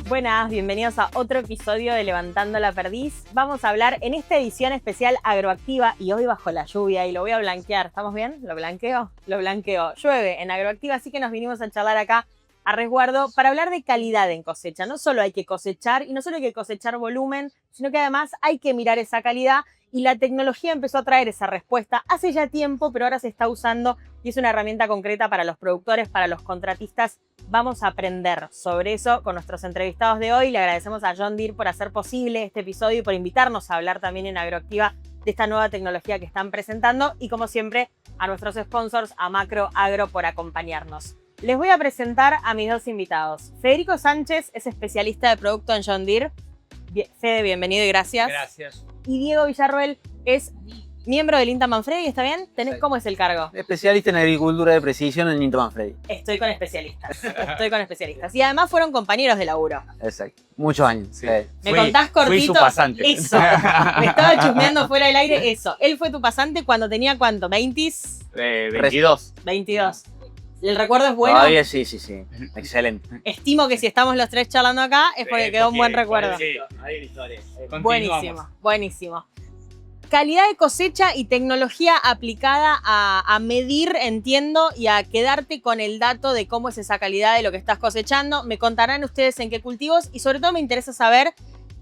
Buenas, bienvenidos a otro episodio de Levantando la Perdiz. Vamos a hablar en esta edición especial Agroactiva y hoy bajo la lluvia y lo voy a blanquear. ¿Estamos bien? ¿Lo blanqueo? Lo blanqueo. Llueve en Agroactiva, así que nos vinimos a charlar acá a resguardo para hablar de calidad en cosecha. No solo hay que cosechar y no solo hay que cosechar volumen, sino que además hay que mirar esa calidad y la tecnología empezó a traer esa respuesta hace ya tiempo, pero ahora se está usando y es una herramienta concreta para los productores, para los contratistas. Vamos a aprender sobre eso con nuestros entrevistados de hoy. Le agradecemos a John Deere por hacer posible este episodio y por invitarnos a hablar también en Agroactiva de esta nueva tecnología que están presentando y como siempre a nuestros sponsors, a Macro Agro por acompañarnos. Les voy a presentar a mis dos invitados. Federico Sánchez es especialista de producto en John Deere. Fede, bienvenido y gracias. Gracias. Y Diego Villarroel es miembro del INTA Manfredi, ¿está bien? ¿Cómo es el cargo? Especialista en agricultura de precisión en INTA Manfredi. Estoy con especialistas. Y además fueron compañeros de laburo. Exacto. Muchos años. Sí. ¿Me contás cortito? Fui su pasante. Eso. Me estaba chusmeando fuera del aire eso. Él fue tu pasante cuando tenía ¿cuánto? ¿20s? 22. 22. ¿El recuerdo es bueno? Todavía sí. Excelente. Estimo que si estamos los tres charlando acá es porque quedó un buen recuerdo. Sí, hay una historia. Buenísimo. Calidad de cosecha y tecnología aplicada a medir, entiendo, y a quedarte con el dato de cómo es esa calidad de lo que estás cosechando. Me contarán ustedes en qué cultivos y sobre todo me interesa saber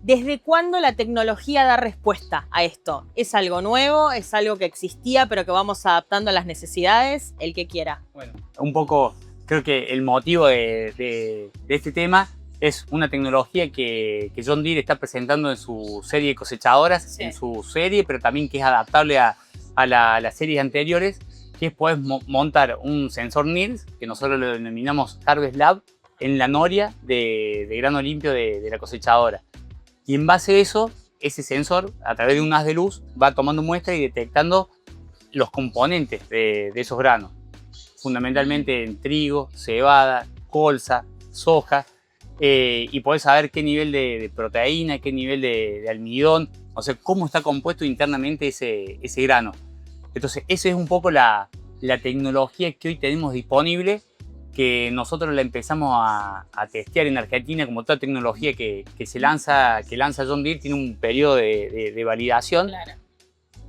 desde cuándo la tecnología da respuesta a esto. ¿Es algo nuevo? ¿Es algo que existía pero que vamos adaptando a las necesidades? El que quiera. Bueno, un poco creo que el motivo de este tema es una tecnología que John Deere está presentando en su serie de cosechadoras, Sí. en su serie, pero también que es adaptable a las series anteriores, que es poder montar un sensor NIRS, que nosotros lo denominamos Harvest Lab, en la noria de grano limpio de la cosechadora. Y en base a eso, ese sensor, a través de un haz de luz, va tomando muestras y detectando los componentes de esos granos. Fundamentalmente en trigo, cebada, colza, soja, y poder saber qué nivel de proteína, qué nivel de almidón, o sea, cómo está compuesto internamente ese grano. Entonces, esa es un poco la tecnología que hoy tenemos disponible, que nosotros la empezamos a testear en Argentina. Como toda tecnología que lanza John Deere, tiene un periodo de validación. Claro.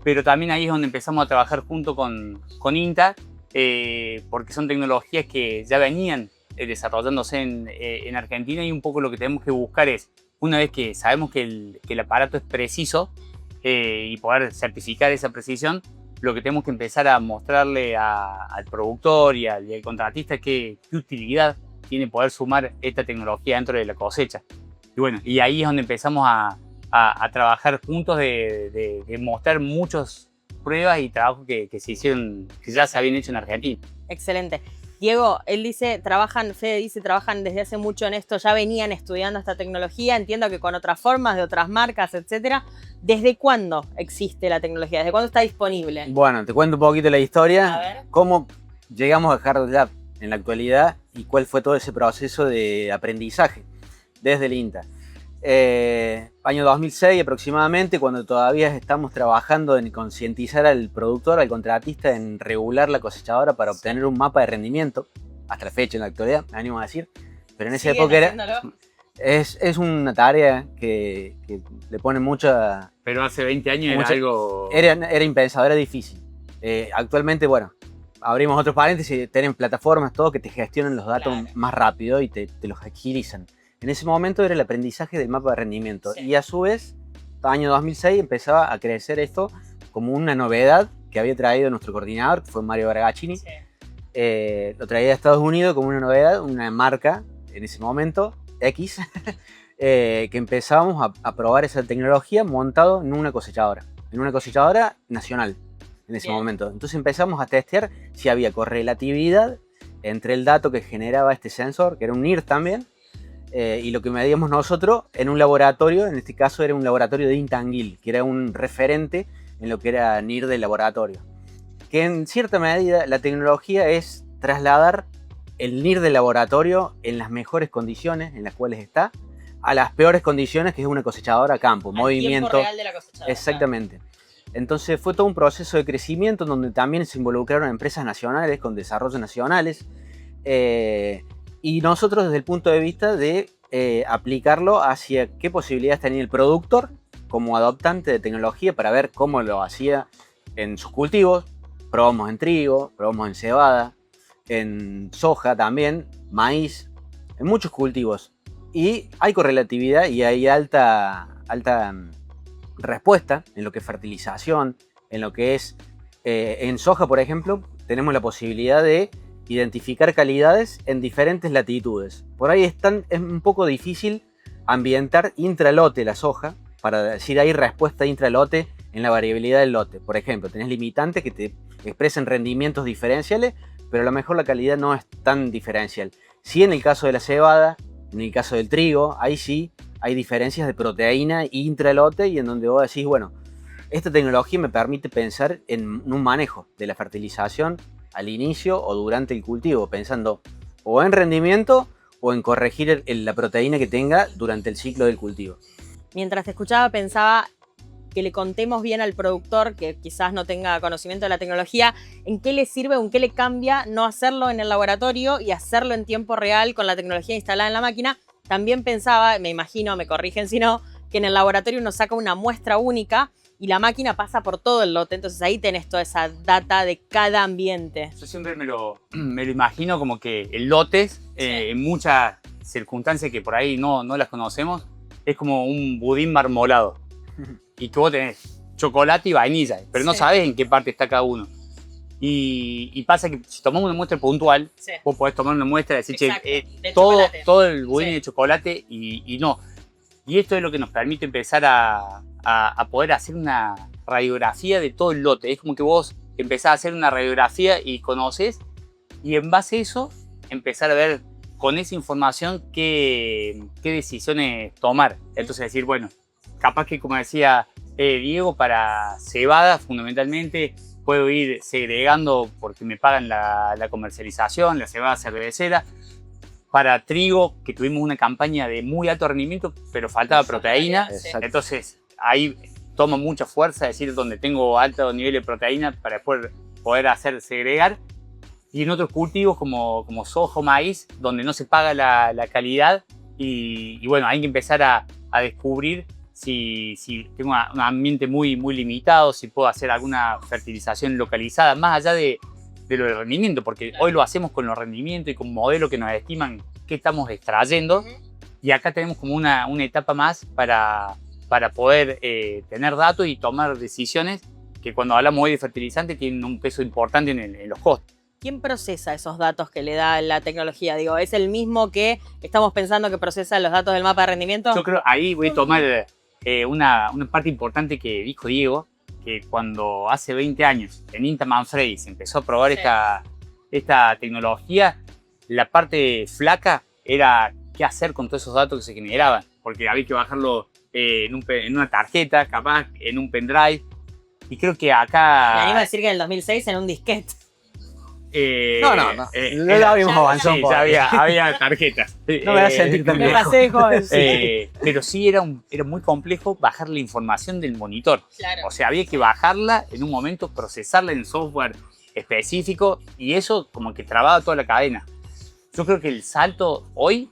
Pero también ahí es donde empezamos a trabajar junto con INTA, porque son tecnologías que ya venían desarrollándose en Argentina, y un poco lo que tenemos que buscar es, una vez que sabemos que el aparato es preciso y poder certificar esa precisión, lo que tenemos que empezar a mostrarle al productor y al contratista es qué utilidad tiene poder sumar esta tecnología dentro de la cosecha. Y bueno, y ahí es donde empezamos a trabajar juntos, de mostrar muchas pruebas y trabajos que se hicieron, que ya se habían hecho en Argentina. Excelente. Diego, Fede dice, trabajan desde hace mucho en esto, ya venían estudiando esta tecnología, entiendo que con otras formas, de otras marcas, etcétera. ¿Desde cuándo existe la tecnología? ¿Desde cuándo está disponible? Bueno, te cuento un poquito la A historia. ver. Cómo llegamos a Harvest Lab en la actualidad y cuál fue todo ese proceso de aprendizaje desde el INTA. Año 2006 aproximadamente, cuando todavía estamos trabajando en concientizar al productor, al contratista, en regular la cosechadora para obtener un mapa de rendimiento, hasta la fecha en la actualidad, me animo a decir, pero en esa época es una tarea que le pone mucha... Pero hace 20 años era Mucho- algo... Era impensado, era difícil. Actualmente, bueno, abrimos otros paréntesis, tienen plataformas, todo que te gestionan los datos Claro. más rápido y te los agilizan. En ese momento era el aprendizaje del mapa de rendimiento, Sí. y a su vez, año 2006 empezaba a crecer esto como una novedad que había traído nuestro coordinador, que fue Mario Baragaccini. Sí. Lo traía de Estados Unidos como una novedad, una marca en ese momento, X, que empezábamos a probar esa tecnología montado en una cosechadora nacional en ese Bien. momento. Entonces empezamos a testear si había correlatividad entre el dato que generaba este sensor, que era un NIRS también, y lo que medíamos nosotros en un laboratorio. En este caso era un laboratorio de INTA Anguil, que era un referente en lo que era NIR del laboratorio. Que en cierta medida la tecnología es trasladar el NIR del laboratorio en las mejores condiciones en las cuales está, a las peores condiciones que es una cosechadora a campo, Al movimiento. tiempo real de la cosechadora. Exactamente. Entonces fue todo un proceso de crecimiento donde también se involucraron empresas nacionales con desarrollos nacionales y nosotros desde el punto de vista de aplicarlo hacia qué posibilidades tenía el productor como adoptante de tecnología para ver cómo lo hacía en sus cultivos. Probamos en trigo, probamos en cebada, en soja también, maíz, en muchos cultivos. Y hay correlatividad y hay alta respuesta en lo que es fertilización, en lo que es en soja, por ejemplo, tenemos la posibilidad de identificar calidades en diferentes latitudes. Por ahí es un poco difícil ambientar intralote la soja para decir hay respuesta intralote en la variabilidad del lote. Por ejemplo, tenés limitantes que te expresan rendimientos diferenciales, pero a lo mejor la calidad no es tan diferencial. Sí, en el caso de la cebada, en el caso del trigo, ahí sí hay diferencias de proteína intralote y en donde vos decís, bueno, esta tecnología me permite pensar en un manejo de la fertilización al inicio o durante el cultivo, pensando o en rendimiento o en corregir la proteína que tenga durante el ciclo del cultivo. Mientras te escuchaba pensaba que le contemos bien al productor que quizás no tenga conocimiento de la tecnología, en qué le sirve o en qué le cambia no hacerlo en el laboratorio y hacerlo en tiempo real con la tecnología instalada en la máquina. También pensaba, me imagino, me corrigen si no, que en el laboratorio uno saca una muestra única y la máquina pasa por todo el lote, entonces ahí tenés toda esa data de cada ambiente. Yo siempre me lo imagino como que el lotes, en muchas circunstancias que por ahí no las conocemos, es como un budín marmolado. Y que vos tenés chocolate y vainilla, pero no sabés en qué parte está cada uno. Y pasa que si tomamos una muestra puntual, vos podés tomar una muestra y decir, che, todo el budín de chocolate y no. Y esto es lo que nos permite empezar a poder hacer una radiografía de todo el lote. Es como que vos empezás a hacer una radiografía y conocés, y en base a eso empezar a ver con esa información qué decisiones tomar. Entonces decir, bueno, capaz que como decía Diego, para cebada fundamentalmente puedo ir segregando porque me pagan la comercialización, la cebada cervecera. Para trigo, que tuvimos una campaña de muy alto rendimiento, pero faltaba proteína. Exacto. Entonces ahí toma mucha fuerza decir donde tengo alto nivel de proteína para después poder hacer segregar. Y en otros cultivos como soja o maíz, donde no se paga la calidad. Y bueno, hay que empezar a descubrir si tengo un ambiente muy limitado, si puedo hacer alguna fertilización localizada, más allá de lo del rendimiento, porque hoy lo hacemos con los rendimientos y con modelos que nos estiman qué estamos extrayendo. Y acá tenemos como una etapa más para poder tener datos y tomar decisiones que cuando hablamos hoy de fertilizantes tienen un peso importante en los costos. ¿Quién procesa esos datos que le da la tecnología? Digo, ¿es el mismo que estamos pensando que procesa los datos del mapa de rendimiento? Yo creo, ahí voy a tomar una parte importante que dijo Diego, que cuando hace 20 años en INTA Manfredi se empezó a probar esta tecnología, la parte flaca era qué hacer con todos esos datos que se generaban, porque había que bajarlo en una tarjeta, capaz en un pendrive, y creo que acá... Me animo a decir que en el 2006 en un disquete. No lo habíamos avanzado. Sí, ya había tarjetas. No me vas a sentir tan Me viejo. pasé de joven. Pero sí era muy complejo bajar la información del monitor. Claro. O sea, había que bajarla en un momento, procesarla en software específico, y eso como que trababa toda la cadena. Yo creo que el salto hoy,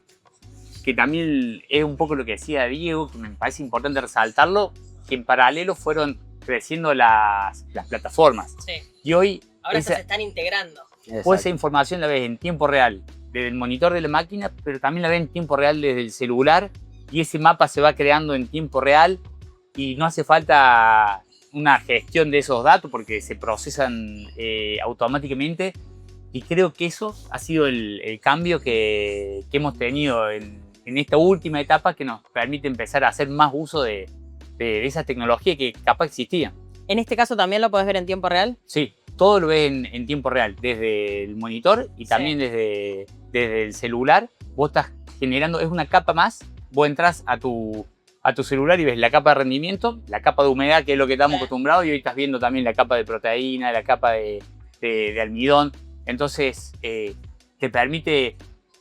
que también es un poco lo que decía Diego, que me parece importante resaltarlo, que en paralelo fueron creciendo las plataformas. Sí. Y hoy Ahora se están integrando. vos esa información la ves en tiempo real, desde el monitor de la máquina, pero también la ves en tiempo real desde el celular, y ese mapa se va creando en tiempo real y no hace falta una gestión de esos datos porque se procesan automáticamente, y creo que eso ha sido el cambio que hemos tenido en esta última etapa, que nos permite empezar a hacer más uso de esa tecnología que capaz existía. ¿En este caso también lo podés ver en tiempo real? Sí, todo lo ves en tiempo real, desde el monitor y también desde el celular. Vos estás generando, es una capa más, vos entras a tu celular y ves la capa de rendimiento, la capa de humedad, que es lo que estamos acostumbrados, y hoy estás viendo también la capa de proteína, la capa de almidón. Entonces te permite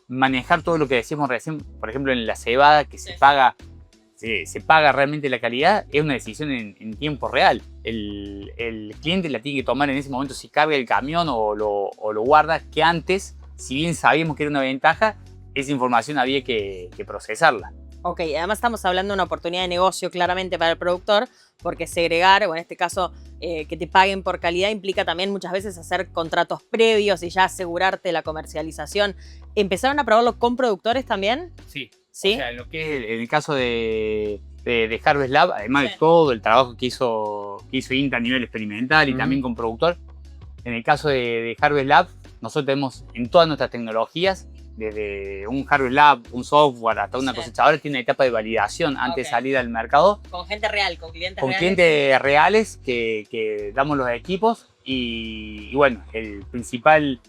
manejar todo lo que decíamos recién, por ejemplo, en la cebada, que se paga realmente la calidad, es una decisión en tiempo real. El cliente la tiene que tomar en ese momento si carga el camión o lo guarda, que antes, si bien sabíamos que era una ventaja, esa información había que procesarla. Ok, además estamos hablando de una oportunidad de negocio claramente para el productor, porque segregar, o en este caso que te paguen por calidad, implica también muchas veces hacer contratos previos y ya asegurarte la comercialización. ¿Empezaron a probarlo con productores también? Sí. ¿Sí? O sea, lo que es en el caso de Harvest Lab, además de todo el trabajo que hizo INTA a nivel experimental y también con productor, en el caso de Harvest Lab, nosotros tenemos en todas nuestras tecnologías, desde un Harvest Lab, un software, hasta una cosechadora, tiene una etapa de validación antes de salir al mercado. Con gente real, con clientes reales. Con clientes reales que damos los equipos y bueno, el principal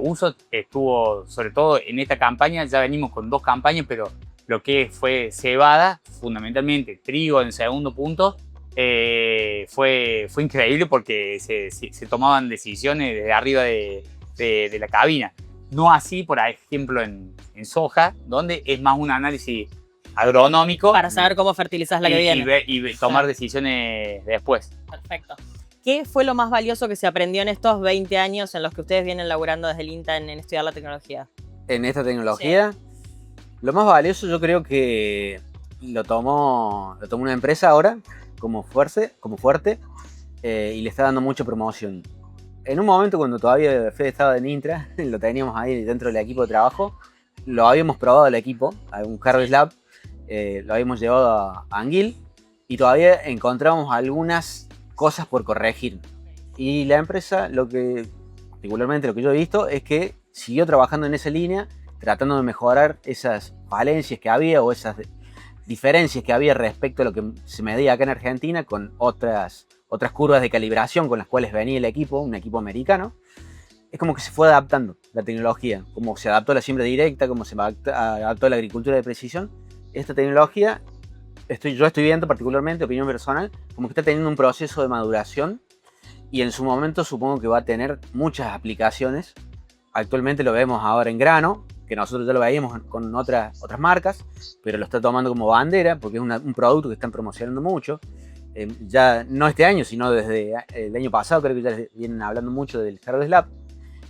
uso estuvo sobre todo en esta campaña. Ya venimos con 2 campañas, pero lo que fue cebada, fundamentalmente trigo en segundo punto, fue increíble porque se tomaban decisiones desde arriba de la cabina. No así, por ejemplo, en soja, donde es más un análisis agronómico. Para saber cómo fertilizás la que viene. Y tomar decisiones después. Perfecto. ¿Qué fue lo más valioso que se aprendió en estos 20 años en los que ustedes vienen laburando desde el INTA en estudiar la tecnología? En esta tecnología, lo más valioso yo creo que lo tomó una empresa ahora como fuerte y le está dando mucha promoción. En un momento cuando todavía Fede estaba en Intra, lo teníamos ahí dentro del equipo de trabajo, lo habíamos probado el equipo, a un Harvest Lab, lo habíamos llevado a Anguil y todavía encontramos algunas cosas por corregir. Y la empresa, particularmente lo que yo he visto, es que siguió trabajando en esa línea, tratando de mejorar esas falencias que había o esas diferencias que había respecto a lo que se medía acá en Argentina con otras curvas de calibración con las cuales venía el equipo, un equipo americano. Es como que se fue adaptando la tecnología, como se adaptó a la siembra directa, como se adaptó a la agricultura de precisión. Esta tecnología, yo estoy viendo particularmente, opinión personal, como que está teniendo un proceso de maduración y en su momento supongo que va a tener muchas aplicaciones. Actualmente lo vemos ahora en grano, que nosotros ya lo veíamos con otras marcas, pero lo está tomando como bandera porque es un producto que están promocionando mucho. Ya no este año, sino desde el año pasado, creo que ya vienen hablando mucho del Harvest Lab,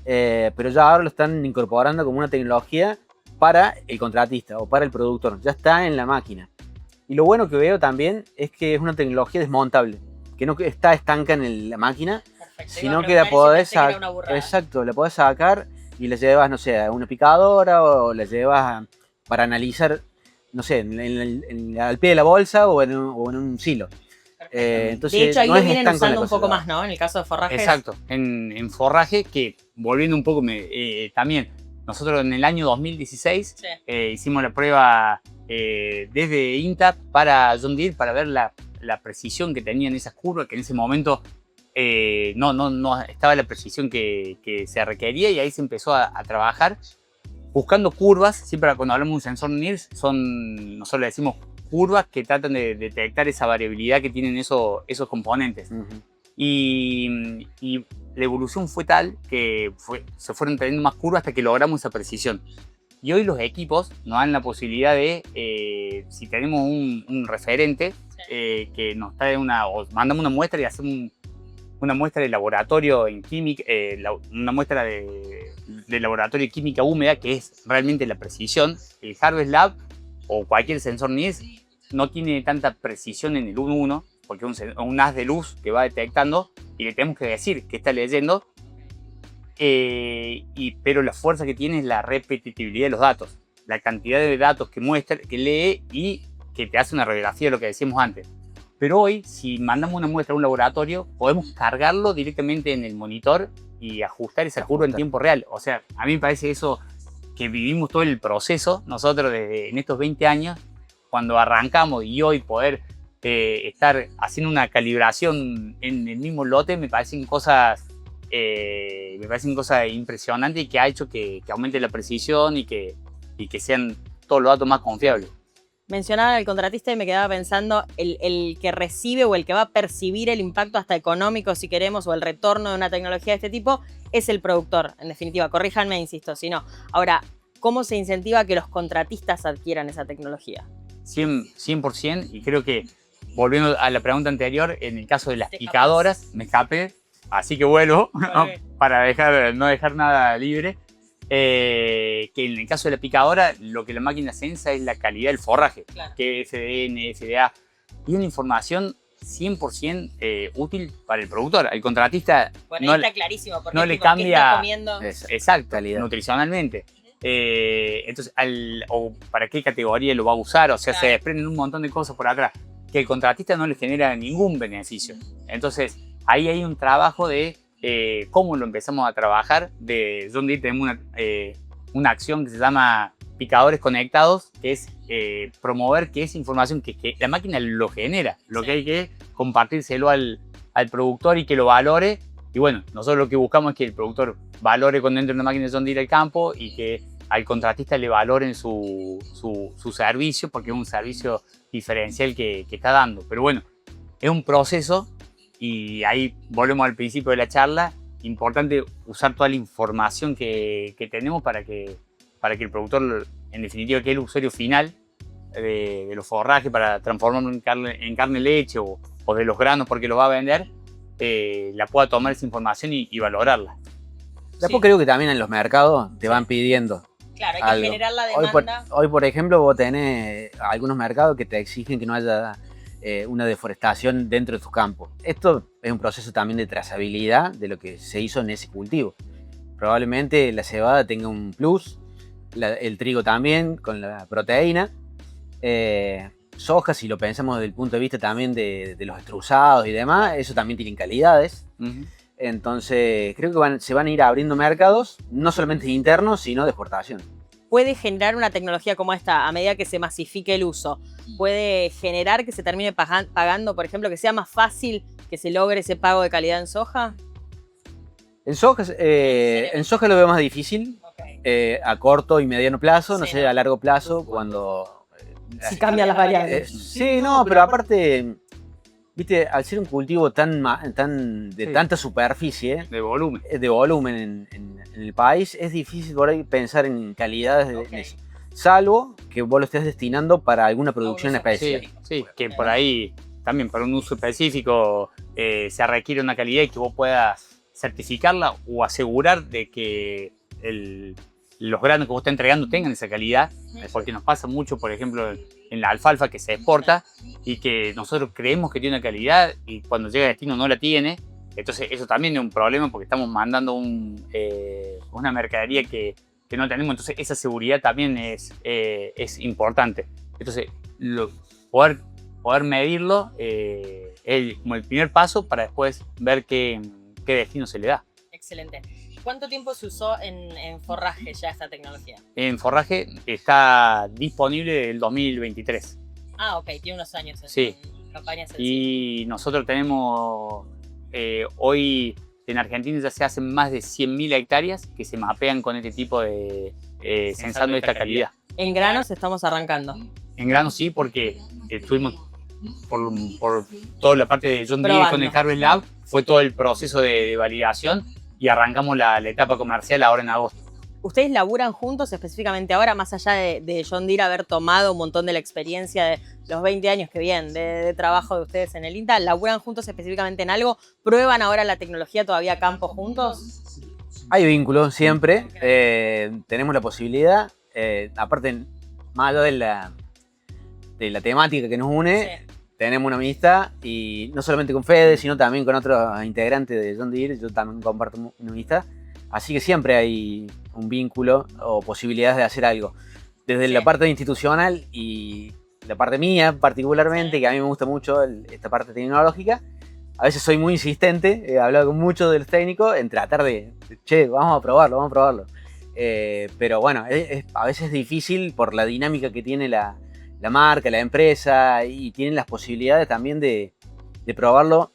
pero ya ahora lo están incorporando como una tecnología para el contratista o para el productor, ya está en la máquina. Y lo bueno que veo también es que es una tecnología desmontable, que no está estanca en la máquina, sino que la podés sacar, exacto, la podés sacar y la llevas, no sé, a una picadora o la llevas para analizar, no sé, al pie de la bolsa o en un silo. Entonces, de hecho, ahí no lo es vienen estanco usando un poco más, ¿no? En el caso de forraje. Exacto, en forraje, que volviendo un poco también, nosotros en el año 2016 hicimos la prueba desde INTA para John Deere para ver la precisión que tenían esas curvas, que en ese momento no estaba la precisión que se requería, y ahí se empezó a trabajar buscando curvas. Siempre cuando hablamos de un sensor NIRS, nosotros le decimos curvas que tratan de detectar esa variabilidad que tienen esos componentes. Y la evolución fue tal que se fueron teniendo más curvas hasta que logramos esa precisión. Y hoy los equipos nos dan la posibilidad de, si tenemos un referente que nos trae o mandamos una muestra y hacemos una muestra de laboratorio en química, una muestra de laboratorio de química húmeda, que es realmente la precisión. El Harvest Lab o cualquier sensor NIRS no tiene tanta precisión en el 1.1, porque es un haz de luz que va detectando y le tenemos que decir qué está leyendo, pero la fuerza que tiene es la repetitividad de los datos, la cantidad de datos que muestra, que lee y que te hace una radiografía de lo que decíamos antes. Pero hoy, si mandamos una muestra a un laboratorio, podemos cargarlo directamente en el monitor y ajustar esa curva en tiempo real. O sea, a mí me parece eso, que vivimos todo el proceso nosotros en estos 20 años, cuando arrancamos, y hoy poder estar haciendo una calibración en el mismo lote, me parecen cosas impresionantes, y que ha hecho que aumente la precisión y que sean todos los datos más confiables. Mencionaba el contratista y me quedaba pensando, el que recibe o el que va a percibir el impacto hasta económico, si queremos, o el retorno de una tecnología de este tipo, es el productor, en definitiva. Corríjanme, insisto, si no. Ahora, ¿cómo se incentiva que los contratistas adquieran esa tecnología? 100%, y creo que, volviendo a la pregunta anterior, en el caso de las picadoras, me escapé, así que vuelvo, ¿no? Para no dejar nada libre. Que en el caso de la picadora, lo que la máquina censa es la calidad del forraje, claro. Que es FDN, FDA, y una información 100% útil para el productor. Al contratista bueno, está clarísimo, porque no le cambia comiendo... exacto, calidad. Nutricionalmente. Entonces, o para qué categoría lo va a usar, o sea, claro. Se desprenden un montón de cosas por atrás que el contratista no le genera ningún beneficio. Entonces, ahí hay un trabajo de cómo lo empezamos a trabajar. De John Deere tenemos una acción que se llama Picadores Conectados, que es promover que esa información que la máquina lo genera, lo que hay que compartírselo al productor y que lo valore. Y bueno, nosotros lo que buscamos es que el productor valore cuando entra una máquina de John Deere al campo y que al contratista le valoren su servicio, porque es un servicio diferencial que está dando. Pero bueno, es un proceso. Y ahí volvemos al principio de la charla, importante usar toda la información que tenemos para que el productor, en definitiva, que es el usuario final de los forrajes, para transformarlo en carne leche o de los granos porque los va a vender, la pueda tomar esa información y valorarla. Después creo que también en los mercados te van pidiendo. Claro, hay que algo. Generar la demanda. Hoy, por ejemplo, vos tenés algunos mercados que te exigen que no haya una deforestación dentro de tus campos. Esto es un proceso también de trazabilidad de lo que se hizo en ese cultivo. Probablemente la cebada tenga un plus, el trigo también, con la proteína. Soja, si lo pensamos desde el punto de vista también de los extrusados y demás, eso también tiene calidades. Entonces, creo que se van a ir abriendo mercados, no solamente internos, sino de exportación. ¿Puede generar una tecnología como esta, a medida que se masifique el uso, puede generar que se termine pagando, por ejemplo, que sea más fácil que se logre ese pago de calidad en soja? En soja lo veo más difícil, a corto y mediano plazo, sí, no sé, a largo plazo, cuando... Si cambian las variables. Sí, no, pero aparte, viste, al ser un cultivo de tanta superficie... De volumen. De volumen en el país, es difícil por ahí pensar en calidades de eso. Salvo que vos lo estés destinando para alguna producción especial. Sí, que por ahí también para un uso específico se requiere una calidad y que vos puedas certificarla o asegurar de que los granos que vos estás entregando tengan esa calidad, porque nos pasa mucho, por ejemplo, en la alfalfa que se exporta y que nosotros creemos que tiene una calidad y cuando llega a destino no la tiene. Entonces eso también es un problema porque estamos mandando una mercadería que no tenemos, entonces esa seguridad también es importante. Entonces poder medirlo es como el primer paso para después ver qué destino se le da. Excelente. ¿Cuánto tiempo se usó en forraje ya esta tecnología? En forraje está disponible desde el 2023. Ah, ok, tiene unos años sí. Campañas. Y nosotros tenemos hoy en Argentina ya se hacen más de 100.000 hectáreas que se mapean con este tipo de censando esta calidad. En granos estamos arrancando. En granos sí, porque estuvimos por toda la parte de John Deere con el Harvest Lab, fue todo el proceso de validación y arrancamos la etapa comercial ahora en agosto. ¿Ustedes laburan juntos específicamente ahora, más allá de John Deere haber tomado un montón de la experiencia de los 20 años que vienen de trabajo de ustedes en el INTA? ¿Laburan juntos específicamente en algo? ¿Prueban ahora la tecnología todavía a campo juntos? Hay vínculo siempre. Tenemos la posibilidad, aparte, más allá de la temática que nos une, tenemos una amistad, y no solamente con Fede, sino también con otros integrantes de John Deere. Yo también comparto una amistad. Así que siempre hay un vínculo o posibilidades de hacer algo. Desde la parte institucional y la parte mía particularmente, que a mí me gusta mucho esta parte tecnológica, a veces soy muy insistente, he hablado con muchos de los técnicos en tratar che, vamos a probarlo. Pero bueno, a veces es difícil por la dinámica que tiene la marca, la empresa, y tienen las posibilidades también de probarlo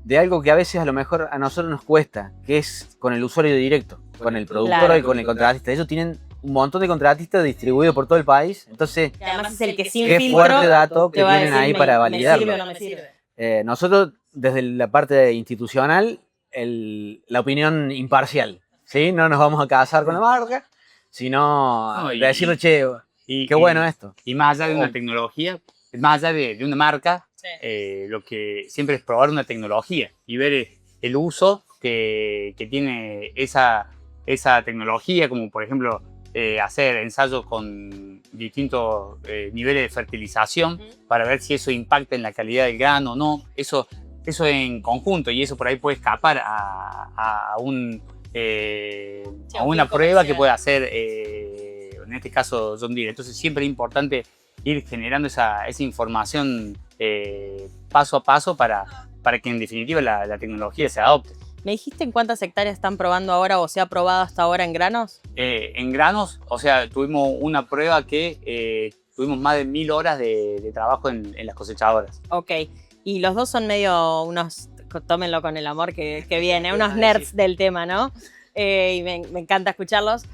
de algo que a veces a lo mejor a nosotros nos cuesta, que es con el usuario directo, con el productor y con el contratista. Ellos tienen un montón de contratistas distribuidos por todo el país, entonces además es el que sin qué filtro fuerte dato que tienen decir, ahí para validarlo. ¿Me sirve o no me sirve? Nosotros desde la parte institucional, la opinión imparcial, ¿sí? No nos vamos a casar con la marca, sino No, decirle, che, qué bueno esto. Y más allá de una tecnología, más allá de una marca, lo que siempre es probar una tecnología y ver el uso que tiene esa tecnología, como por ejemplo hacer ensayos con distintos niveles de fertilización para ver si eso impacta en la calidad del grano o no. Eso en conjunto, y eso por ahí puede escapar a una prueba que puede hacer, en este caso, John Deere. Entonces siempre es importante ir generando esa información paso a paso para que en definitiva la tecnología se adopte. ¿Me dijiste en cuántas hectáreas están probando ahora o se ha probado hasta ahora en granos? En granos, o sea, tuvimos una prueba que tuvimos más de 1000 horas de trabajo en las cosechadoras. Ok, y los dos son medio unos, tómenlo con el amor que viene, unos nerds del tema, ¿no? Y me encanta escucharlos.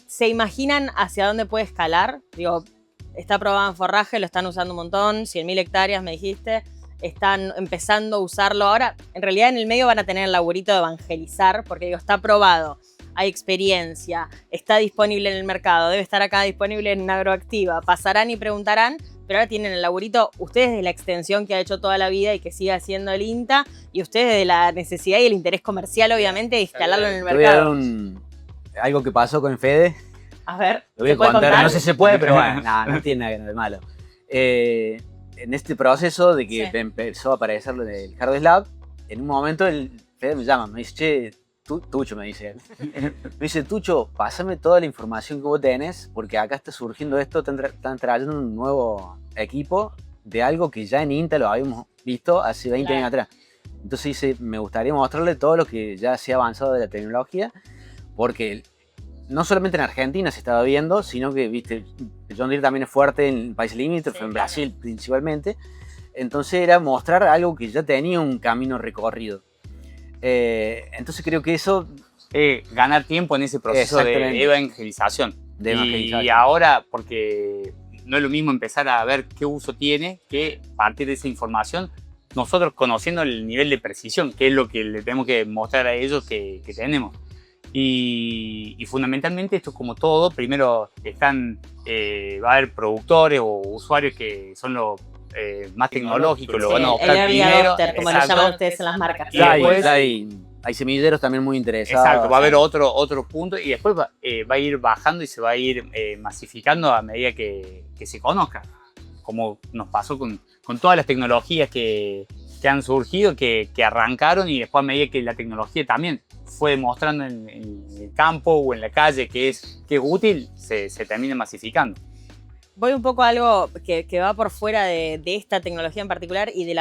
¿Se imaginan hacia dónde puede escalar? Digo, está probado en forraje, lo están usando un montón, 100.000 hectáreas me dijiste. Están empezando a usarlo. Ahora, en realidad en el medio van a tener el laburito de evangelizar, porque digo, está probado, hay experiencia, está disponible en el mercado, debe estar acá disponible en Agroactiva. Pasarán y preguntarán, pero ahora tienen el laburito, ustedes de la extensión que ha hecho toda la vida y que sigue haciendo el INTA, y ustedes de la necesidad y el interés comercial, obviamente, de instalarlo en el mercado. Te voy a dar algo que pasó con Fede. A ver, lo voy a contar. No sé si se puede, pero bueno, no tiene nada de malo. En este proceso de que empezó a aparecer el Hard Slab, en un momento el Fede me llama, me dice, che, Tucho, me dice él. Me dice, Tucho, pásame toda la información que vos tenés, porque acá está surgiendo esto, están trayendo un nuevo equipo de algo que ya en INTA lo habíamos visto hace 20 años atrás. Entonces dice, me gustaría mostrarle todo lo que ya se ha avanzado de la tecnología, porque no solamente en Argentina se estaba viendo, sino que, viste, John Deere también es fuerte en países limítrofes, en Brasil principalmente. Entonces era mostrar algo que ya tenía un camino recorrido. Entonces creo que eso... ganar tiempo en ese proceso de evangelización. Y ahora, porque no es lo mismo empezar a ver qué uso tiene, que a partir de esa información, nosotros conociendo el nivel de precisión, que es lo que le tenemos que mostrar a ellos que tenemos. Y fundamentalmente esto es como todo, primero va a haber productores o usuarios que son los más tecnológicos, lo van a adoptar primero. Como lo llaman ustedes en las marcas. Y después hay semilleros también muy interesados. Exacto, va a haber otro punto y después va a ir bajando y se va a ir masificando a medida que se conozca, como nos pasó con todas las tecnologías que han surgido, que arrancaron, y después a medida que la tecnología también fue demostrando en el campo o en la calle que es útil, se termina masificando. Voy un poco a algo que va por fuera de esta tecnología en particular y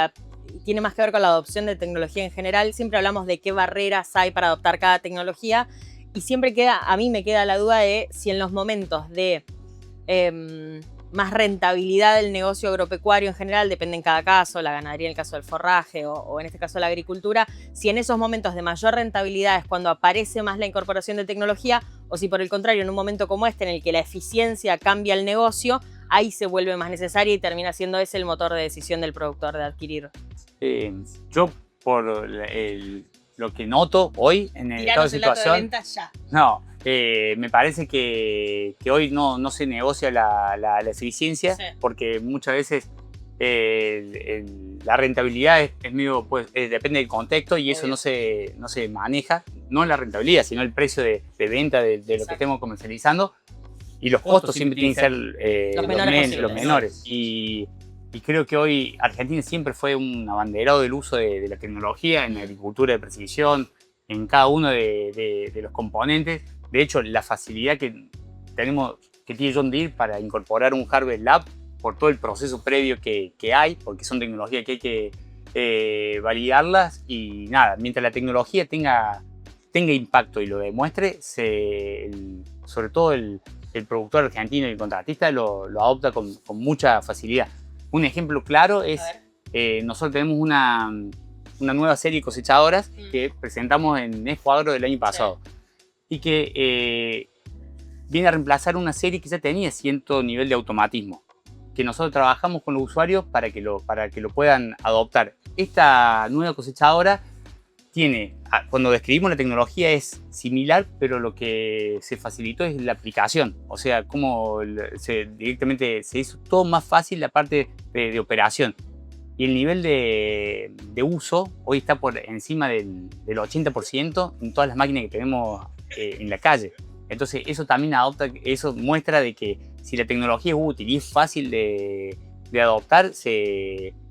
tiene más que ver con la adopción de tecnología en general. Siempre hablamos de qué barreras hay para adoptar cada tecnología y siempre a mí me queda la duda de si en los momentos de más rentabilidad del negocio agropecuario en general, depende en cada caso, la ganadería en el caso del forraje o en este caso la agricultura, si en esos momentos de mayor rentabilidad es cuando aparece más la incorporación de tecnología, o si por el contrario en un momento como este en el que la eficiencia cambia el negocio, ahí se vuelve más necesaria y termina siendo ese el motor de decisión del productor de adquirir. Yo por lo que noto hoy en el estado de situación, no, me parece que hoy no se negocia la eficiencia, porque muchas veces la rentabilidad es medio, pues, depende del contexto y eso no se maneja, no la rentabilidad, sino el precio de venta de lo que estemos comercializando, y los costos siempre tienen que ser los menores. Y creo que hoy Argentina siempre fue un abanderado del uso de la tecnología en la agricultura de precisión, en cada uno de los componentes. De hecho, la facilidad que tiene John Deere para incorporar un Harvest Lab por todo el proceso previo que hay, porque son tecnologías que hay que validarlas, y nada, mientras la tecnología tenga impacto y lo demuestre, sobre todo el productor argentino y el contratista lo adopta con mucha facilidad. Un ejemplo claro es, nosotros tenemos una nueva serie de cosechadoras que presentamos en Expo Agro del año pasado, y que viene a reemplazar una serie que ya tenía cierto nivel de automatismo, que nosotros trabajamos con los usuarios para que lo puedan adoptar. Esta nueva cosechadora cuando describimos la tecnología es similar, pero lo que se facilitó es la aplicación. O sea, cómo directamente se hizo todo más fácil la parte de operación. Y el nivel de uso hoy está por encima del 80% en todas las máquinas que tenemos en la calle. Entonces eso muestra de que si la tecnología es útil y es fácil de adoptar,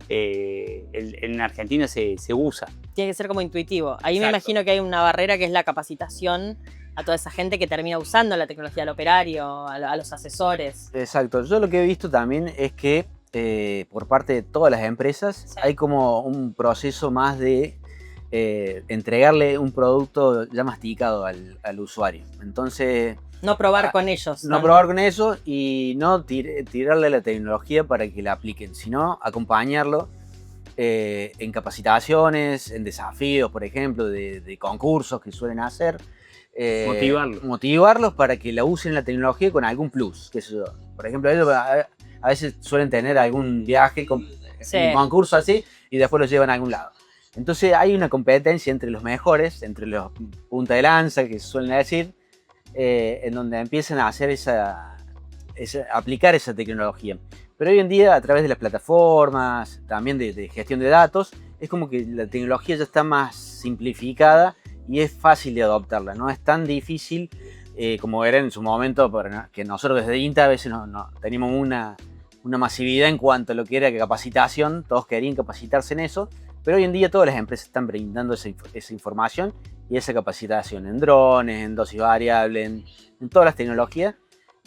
en Argentina se usa. Tiene que ser como intuitivo. Ahí Exacto. me imagino que hay una barrera que es la capacitación a toda esa gente que termina usando la tecnología, al operario, a los asesores. Exacto. Yo lo que he visto también es que por parte de todas las empresas Sí. hay como un proceso más de entregarle un producto ya masticado al usuario. Entonces, No probar con ellos. no probar con eso y no tirarle la tecnología para que la apliquen, sino acompañarlo en capacitaciones, en desafíos, por ejemplo, de concursos que suelen hacer. Motivarlos para que la usen la tecnología con algún plus. Qué sé yo. Por ejemplo, ellos a veces suelen tener algún viaje, Sí. un concurso así, y después lo llevan a algún lado. Entonces hay una competencia entre los mejores, entre los punta de lanza, que suelen decir, en donde empiezan a hacer aplicar esa tecnología. Pero hoy en día, a través de las plataformas, también de gestión de datos, es como que la tecnología ya está más simplificada y es fácil de adoptarla. No es tan difícil como era en su momento, que nosotros desde INTA a veces no teníamos una masividad en cuanto a lo que era capacitación, todos querían capacitarse en eso, pero hoy en día todas las empresas están brindando esa información y esa capacitación en drones, en dosis variable, en todas las tecnologías,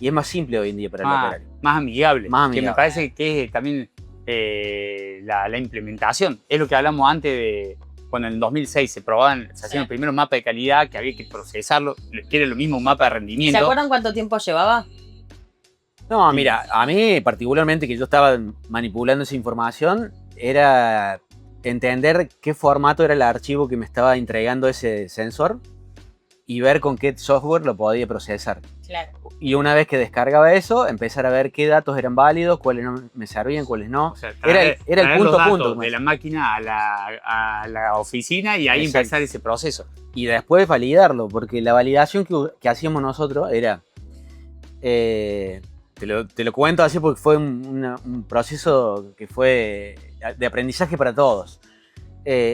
y es más simple hoy en día para el operario. Más amigable. Más amigable. Que me parece que es también la implementación. Es lo que hablamos antes de cuando en el 2006 se hacían los primeros mapas de calidad, que había que procesarlo, que era lo mismo un mapa de rendimiento. ¿Se acuerdan cuánto tiempo llevaba? No, mira, a mí particularmente, que yo estaba manipulando esa información, era entender qué formato era el archivo que me estaba entregando ese sensor y ver con qué software lo podía procesar. Claro. Y una vez que descargaba eso, empezar a ver qué datos eran válidos, cuáles no me servían, cuáles no. O sea, Era el punto los a datos punto. de la máquina a la oficina y ahí Exacto. empezar ese proceso. Y después validarlo, porque la validación que hacíamos nosotros era... te lo cuento así porque fue un proceso que fue de aprendizaje para todos.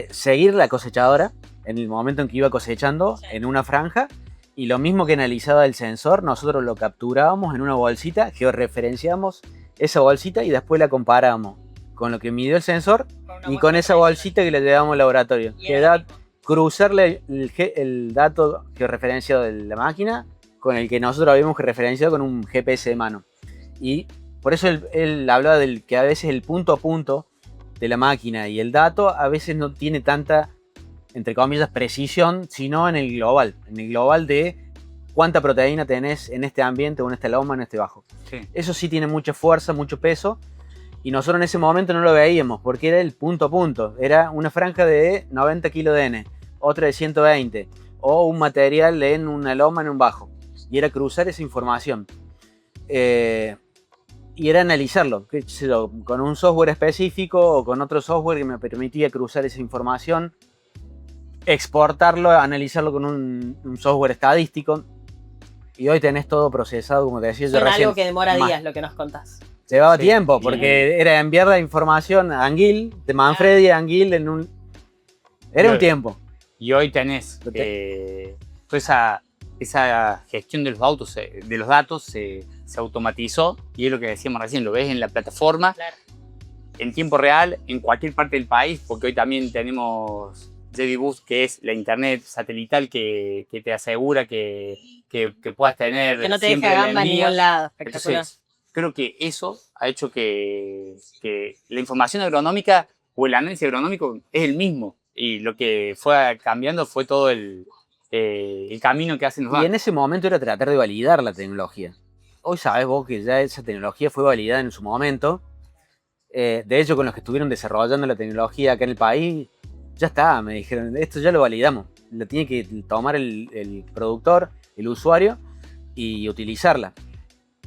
Seguir la cosechadora en el momento en que iba cosechando, Sí. en una franja, y lo mismo que analizaba el sensor, nosotros lo capturábamos en una bolsita, georreferenciamos esa bolsita y después la comparábamos con lo que midió el sensor y con esa bolsita que le llevamos al laboratorio. Que da cruzarle el dato georreferenciado de la máquina con el que nosotros habíamos referenciado con un GPS de mano. Y por eso él hablaba del que a veces el punto a punto de la máquina y el dato a veces no tiene tanta, entre comillas, precisión, sino en el global de cuánta proteína tenés en este ambiente o en esta loma, en este bajo. Sí. Eso sí tiene mucha fuerza, mucho peso, y nosotros en ese momento no lo veíamos porque era el punto a punto. Era una franja de 90 kg de N, otra de 120, o un material en una loma, en un bajo. Y era cruzar esa información. Y era analizarlo, qué sé yo, con un software específico o con otro software que me permitía cruzar esa información, exportarlo, analizarlo con un software estadístico. Y hoy tenés todo procesado, como te decía yo Suena recién. algo que demora más. días lo que nos contás. Llevaba Sí. tiempo, porque era enviar la información a Anguil, de Manfredi a Anguil en un... Era un tiempo. Y hoy tenés toda esa gestión de los datos se automatizó, y es lo que decíamos recién, lo ves en la plataforma, Claro. en tiempo real, en cualquier parte del país, porque hoy también tenemos JBus, que es la internet satelital que te asegura que puedas tener Que no te deje siempre el gamba en envío. ningún lado. Espectacular. Entonces, creo que eso ha hecho que la información agronómica o el análisis agronómico es el mismo, y lo que fue cambiando fue todo el camino que hacen los Y bancos. en ese momento era tratar de validar la tecnología. Hoy sabes vos que ya esa tecnología fue validada en su momento. De hecho, con los que estuvieron desarrollando la tecnología acá en el país, ya está, me dijeron, esto ya lo validamos. Lo tiene que tomar el productor, el usuario, y utilizarla.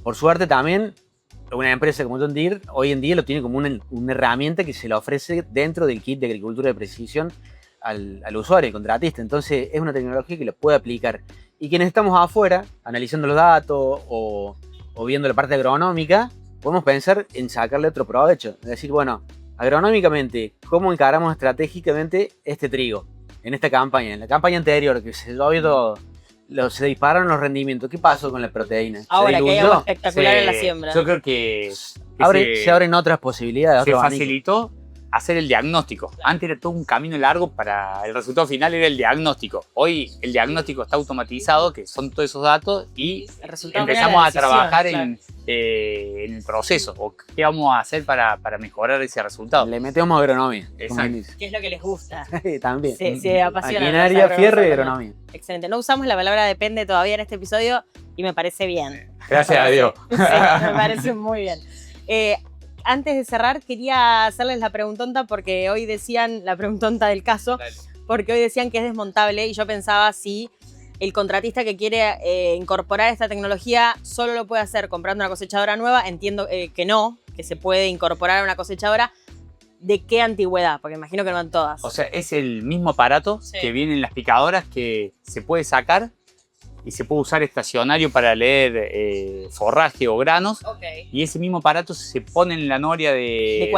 Por suerte también, una empresa como John Deere hoy en día lo tiene como una herramienta que se le ofrece dentro del kit de agricultura de precisión al usuario, al contratista. Entonces es una tecnología que lo puede aplicar. Y quienes estamos afuera, analizando los datos o viendo la parte agronómica, podemos pensar en sacarle otro provecho. Es decir, bueno, agronómicamente, ¿cómo encaramos estratégicamente este trigo en esta campaña? En la campaña anterior, que se llovió todo, se dispararon los rendimientos. ¿Qué pasó con la proteína? Ahora que hay algo espectacular en la siembra. Yo creo que se abren otras posibilidades. Se facilitó hacer el diagnóstico. Antes era todo un camino largo para el resultado final, era el diagnóstico. Hoy el diagnóstico está automatizado, que son todos esos datos, y empezamos a trabajar en el proceso, o qué vamos a hacer para mejorar ese resultado. Le metemos agronomía. Exacto. ¿Qué es lo que les gusta? También. Se apasiona. Maquinaria, fierro y agronomía. Excelente. No usamos la palabra depende todavía en este episodio y me parece bien. Gracias a Dios. Sí, me parece muy bien. Antes de cerrar, quería hacerles la preguntonta porque hoy decían, la preguntonta del caso, porque hoy decían que es desmontable y yo pensaba si el contratista que quiere incorporar esta tecnología solo lo puede hacer comprando una cosechadora nueva. Entiendo que no, que se puede incorporar a una cosechadora. ¿De qué antigüedad? Porque imagino que no van todas. O sea, es el mismo aparato que viene en las picadoras que se puede sacar y se puede usar estacionario para leer forraje o granos. Y ese mismo aparato se pone en la noria de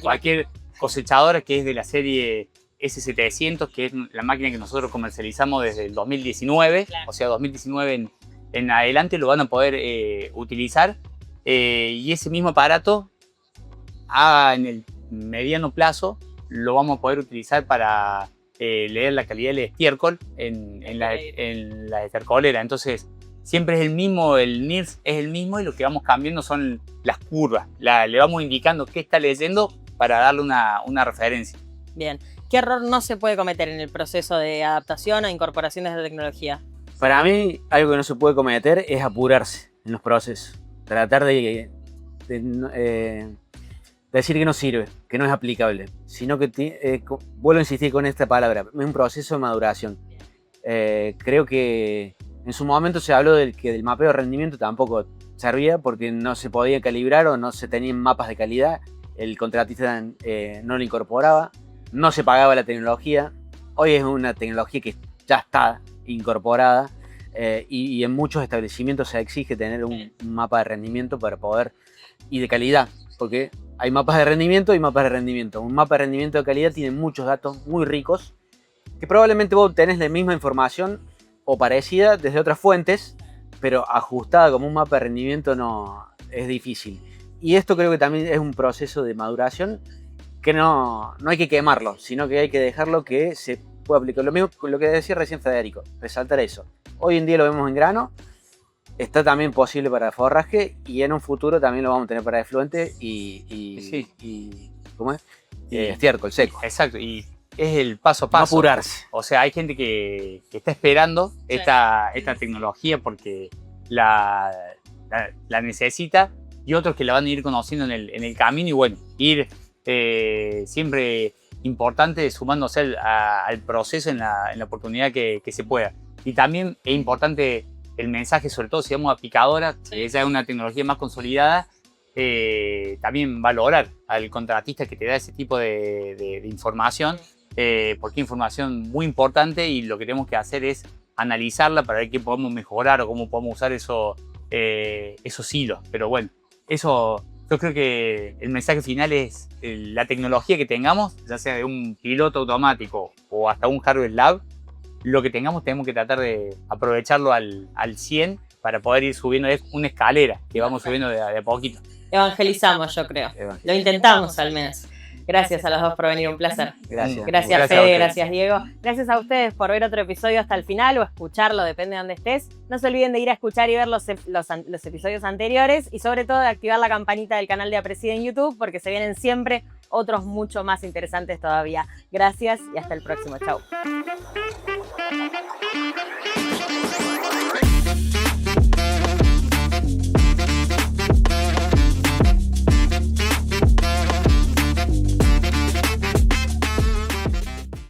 cualquier cosechadora que es de la serie S700, que es la máquina que nosotros comercializamos desde el 2019. Claro. O sea, 2019 en adelante lo van a poder utilizar. Y ese mismo aparato en el mediano plazo lo vamos a poder utilizar para leer la calidad del estiércol en la estercolera. Entonces siempre es el mismo, el NIRS es el mismo, y lo que vamos cambiando son las curvas. Le vamos indicando qué está leyendo para darle una referencia. Bien. ¿Qué error no se puede cometer en el proceso de adaptación o incorporación de esta tecnología? Para mí, algo que no se puede cometer es apurarse en los procesos. Tratar de decir que no sirve, que no es aplicable, sino que vuelvo a insistir con esta palabra, es un proceso de maduración. Creo que en su momento se habló que del mapeo de rendimiento tampoco servía porque no se podía calibrar o no se tenían mapas de calidad, el contratista no lo incorporaba, no se pagaba la tecnología. Hoy es una tecnología que ya está incorporada y en muchos establecimientos se exige tener un mapa de rendimiento para poder, y de calidad, porque hay mapas de rendimiento y mapas de rendimiento. Un mapa de rendimiento de calidad tiene muchos datos muy ricos que probablemente vos tenés la misma información o parecida desde otras fuentes, pero ajustada como un mapa de rendimiento no es difícil. Y esto creo que también es un proceso de maduración que no hay que quemarlo, sino que hay que dejarlo que se pueda aplicar. Lo mismo con lo que decía recién Federico, resaltar eso. Hoy en día lo vemos en grano, está también posible para forraje y en un futuro también lo vamos a tener para efluente y ¿cómo es? Estiércol seco. Exacto, y es el paso a paso. No apurarse. O sea, hay gente que está esperando esta tecnología porque la necesita, y otros que la van a ir conociendo en el camino, y bueno, ir siempre importante sumándose al proceso en la oportunidad que se pueda. Y también es importante el mensaje, sobre todo si vamos a picadora, que ya es una tecnología más consolidada, también valorar al contratista que te da ese tipo de información, porque es información muy importante y lo que tenemos que hacer es analizarla para ver qué podemos mejorar o cómo podemos usar esos hilos. Pero bueno, eso yo creo que el mensaje final es la tecnología que tengamos, ya sea de un piloto automático o hasta un Harvest Lab, lo que tengamos tenemos que tratar de aprovecharlo al 100 para poder ir subiendo. Es una escalera que vamos subiendo de a poquito. Evangelizamos, yo creo. Lo intentamos al menos. Gracias a los dos por venir, un placer. Gracias. Gracias Fede, gracias Diego. Gracias a ustedes por ver otro episodio hasta el final o escucharlo, depende de dónde estés. No se olviden de ir a escuchar y ver los episodios anteriores y sobre todo de activar la campanita del canal de Aprecida en YouTube porque se vienen siempre otros mucho más interesantes todavía. Gracias y hasta el próximo. Chau.